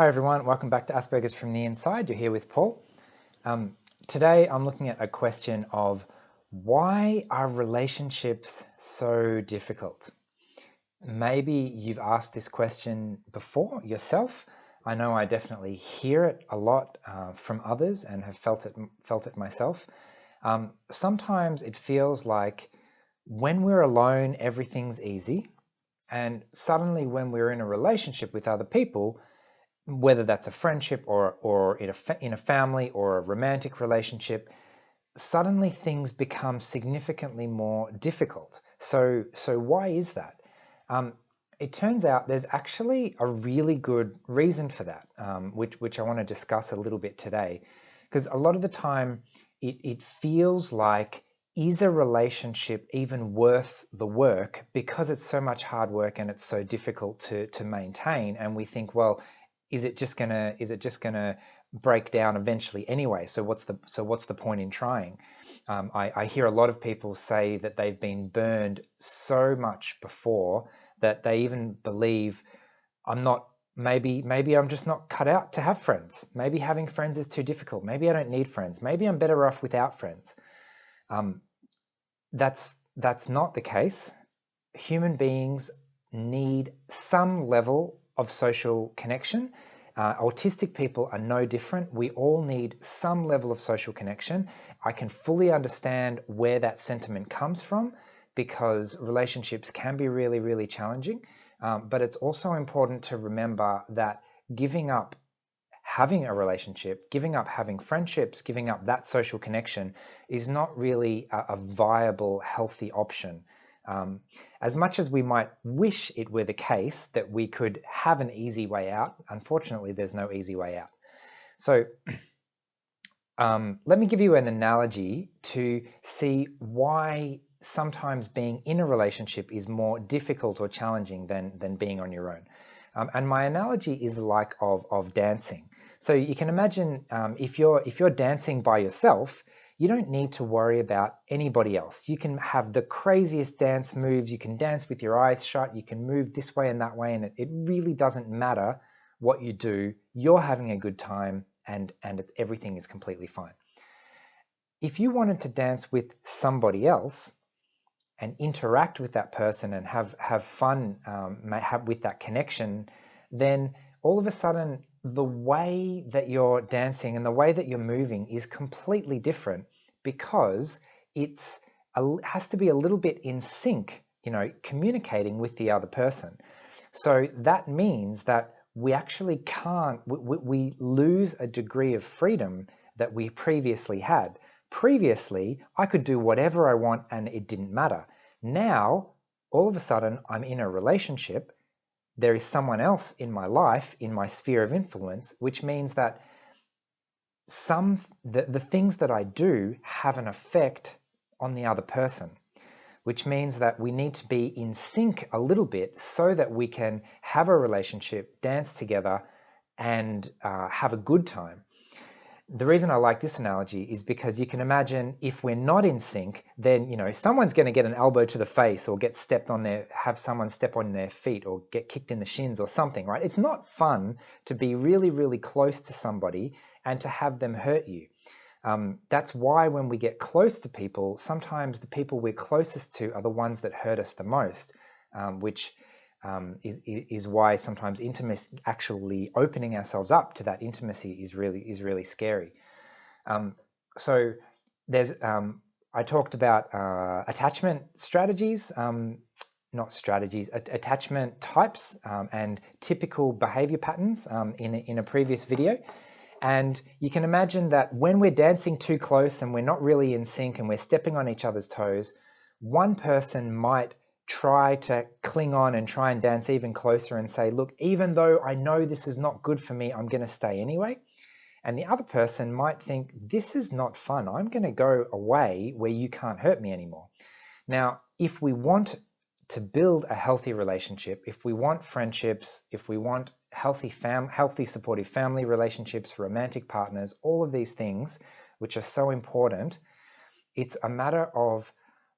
Hi everyone, welcome back to Aspergers from the Inside. You're here with Paul. Today I'm looking at a question of why are relationships so difficult? Maybe you've asked this question before yourself. I know I definitely hear it a lot from others and have felt it myself. Sometimes it feels like when we're alone, everything's easy, and suddenly when we're in a relationship with other people, whether that's a friendship or in a family or a romantic relationship, suddenly things become significantly more difficult. So why is that? It turns out there's actually a really good reason for that, which I want to discuss a little bit today, because a lot of the time it feels like, is a relationship even worth the work because it's so much hard work and it's so difficult to maintain, and we think, well, is it just gonna break down eventually anyway? So what's the point in trying? I hear a lot of people say that they've been burned so much before that they even believe, maybe I'm just not cut out to have friends. Maybe having friends is too difficult. Maybe I don't need friends. Maybe I'm better off without friends. That's not the case. Human beings need some level of social connection. Autistic people are no different. We all need some level of social connection. I can fully understand where that sentiment comes from, because relationships can be really, really challenging. But it's also important to remember that giving up having a relationship, giving up having friendships, giving up that social connection is not really a viable, healthy option. As much as we might wish it were the case that we could have an easy way out, unfortunately, there's no easy way out. So let me give you an analogy to see why sometimes being in a relationship is more difficult or challenging than being on your own. And my analogy is like of dancing. So you can imagine if you're dancing by yourself, you don't need to worry about anybody else. You can have the craziest dance moves. You can dance with your eyes shut. You can move this way and that way, and it really doesn't matter what you do. You're having a good time, and everything is completely fine. If you wanted to dance with somebody else and interact with that person and have fun with that connection, then all of a sudden the way that you're dancing and the way that you're moving is completely different, because it has to be a little bit in sync, communicating with the other person. So that means that we actually can't, we lose a degree of freedom that we previously had. Previously, I could do whatever I want and it didn't matter. Now, all of a sudden, I'm in a relationship. There is someone else in my life, in my sphere of influence, which means that the things that I do have an effect on the other person, which means that we need to be in sync a little bit so that we can have a relationship, dance together, and have a good time. The reason I like this analogy is because you can imagine if we're not in sync, then someone's going to get an elbow to the face or get have someone step on their feet or get kicked in the shins or something, right? It's not fun to be really, really close to somebody and to have them hurt you. That's why when we get close to people, sometimes the people we're closest to are the ones that hurt us the most, which is why sometimes intimacy, actually opening ourselves up to that intimacy, is really scary. So there's I talked about attachment strategies, attachment types, and typical behavior patterns in a previous video. And you can imagine that when we're dancing too close and we're not really in sync and we're stepping on each other's toes, one person might try to cling on and try and dance even closer and say, look, even though I know this is not good for me, I'm going to stay anyway. And the other person might think, this is not fun. I'm going to go away where you can't hurt me anymore. Now, if we want to build a healthy relationship, if we want friendships, if we want healthy supportive family relationships, romantic partners, all of these things, which are so important, it's a matter of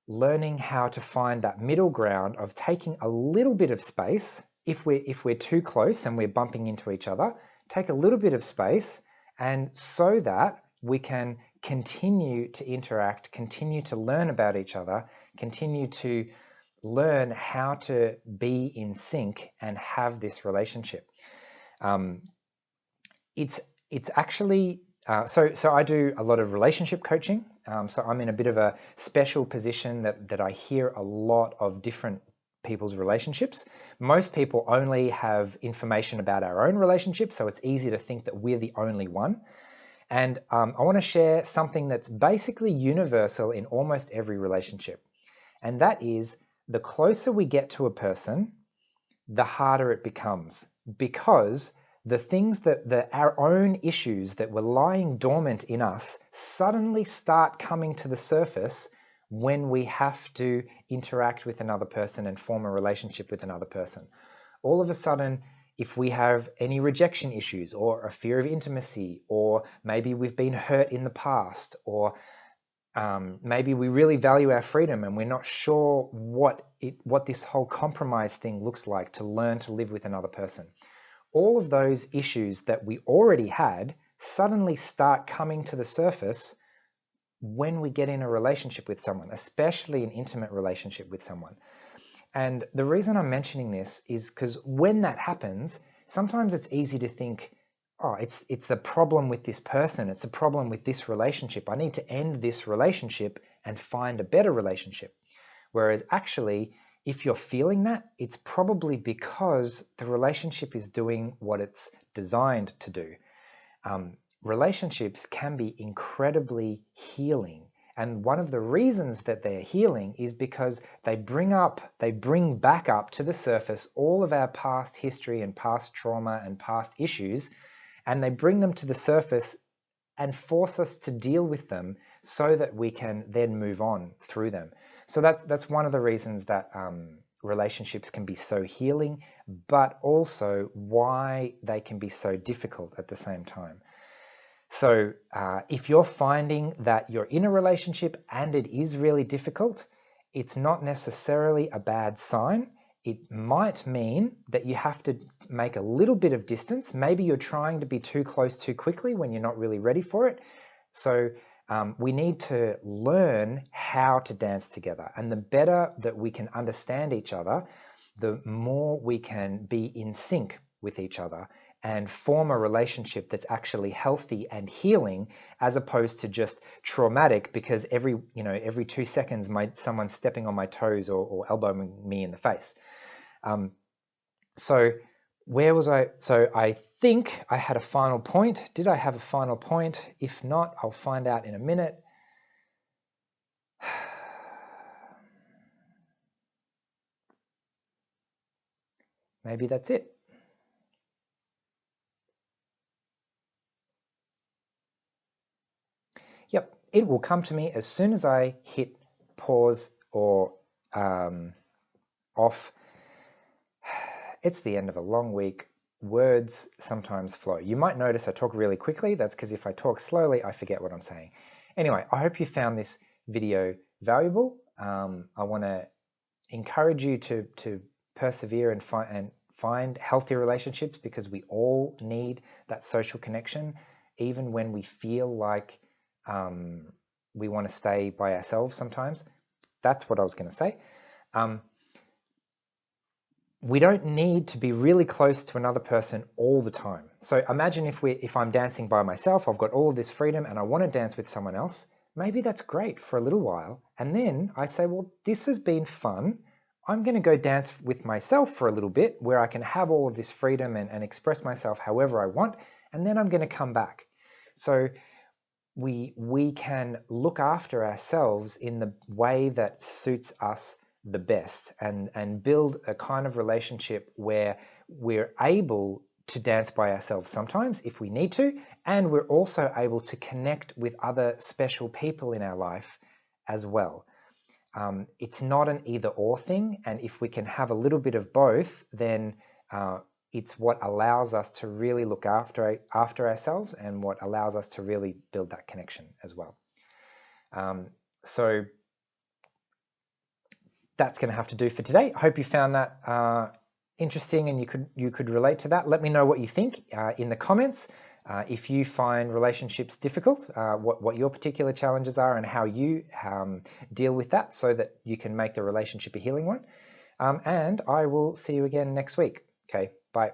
learning how to find that middle ground of taking a little bit of space if we're too close and we're bumping into each other, take a little bit of space, and so that we can continue to interact, continue to learn about each other, continue to learn how to be in sync and have this relationship. It's actually so I do a lot of relationship coaching. So I'm in a bit of a special position that I hear a lot of different people's relationships. Most people only have information about our own relationship, so it's easy to think that we're the only one. And I want to share something that's basically universal in almost every relationship. And that is, the closer we get to a person, the harder it becomes, because the things our own issues that were lying dormant in us suddenly start coming to the surface when we have to interact with another person and form a relationship with another person. All of a sudden, if we have any rejection issues or a fear of intimacy, or maybe we've been hurt in the past, or maybe we really value our freedom and we're not sure what this whole compromise thing looks like to learn to live with another person. All of those issues that we already had suddenly start coming to the surface when we get in a relationship with someone, especially an intimate relationship with someone. And the reason I'm mentioning this is because when that happens, sometimes it's easy to think, oh, it's a problem with this person, it's a problem with this relationship. I need to end this relationship and find a better relationship. Whereas actually, if you're feeling that, it's probably because the relationship is doing what it's designed to do. Relationships can be incredibly healing. And one of the reasons that they're healing is because they bring back up to the surface all of our past history and past trauma and past issues, and they bring them to the surface and force us to deal with them so that we can then move on through them. So that's one of the reasons that relationships can be so healing, but also why they can be so difficult at the same time. So if you're finding that you're in a relationship and it is really difficult, it's not necessarily a bad sign. It might mean that you have to make a little bit of distance. Maybe you're trying to be too close too quickly when you're not really ready for it. So we need to learn how to dance together. And the better that we can understand each other, the more we can be in sync with each other and form a relationship that's actually healthy and healing, as opposed to just traumatic because every 2 seconds someone's stepping on my toes or elbowing me in the face. So where was I? So I think I had a final point. Did I have a final point? If not, I'll find out in a minute. Maybe that's it. Yep, it will come to me as soon as I hit pause or off. It's the end of a long week. Words sometimes flow. You might notice I talk really quickly. That's because if I talk slowly, I forget what I'm saying. Anyway, I hope you found this video valuable. I want to encourage you to persevere and find healthy relationships, because we all need that social connection, even when we feel like we want to stay by ourselves sometimes. That's what I was going to say. We don't need to be really close to another person all the time. So imagine if I'm dancing by myself, I've got all of this freedom and I want to dance with someone else. Maybe that's great for a little while. And then I say, well, this has been fun. I'm going to go dance with myself for a little bit where I can have all of this freedom and express myself however I want. And then I'm going to come back. So we can look after ourselves in the way that suits us the best, and build a kind of relationship where we're able to dance by ourselves sometimes if we need to, and we're also able to connect with other special people in our life as well. It's not an either or thing, and if we can have a little bit of both, then it's what allows us to really look after ourselves, and what allows us to really build that connection as well. So that's going to have to do for today. I hope you found that interesting and you could relate to that, let me know what you think in the comments. If you find relationships difficult, what your particular challenges are and how you deal with that so that you can make the relationship a healing one. And I will see you again next week. Okay, bye.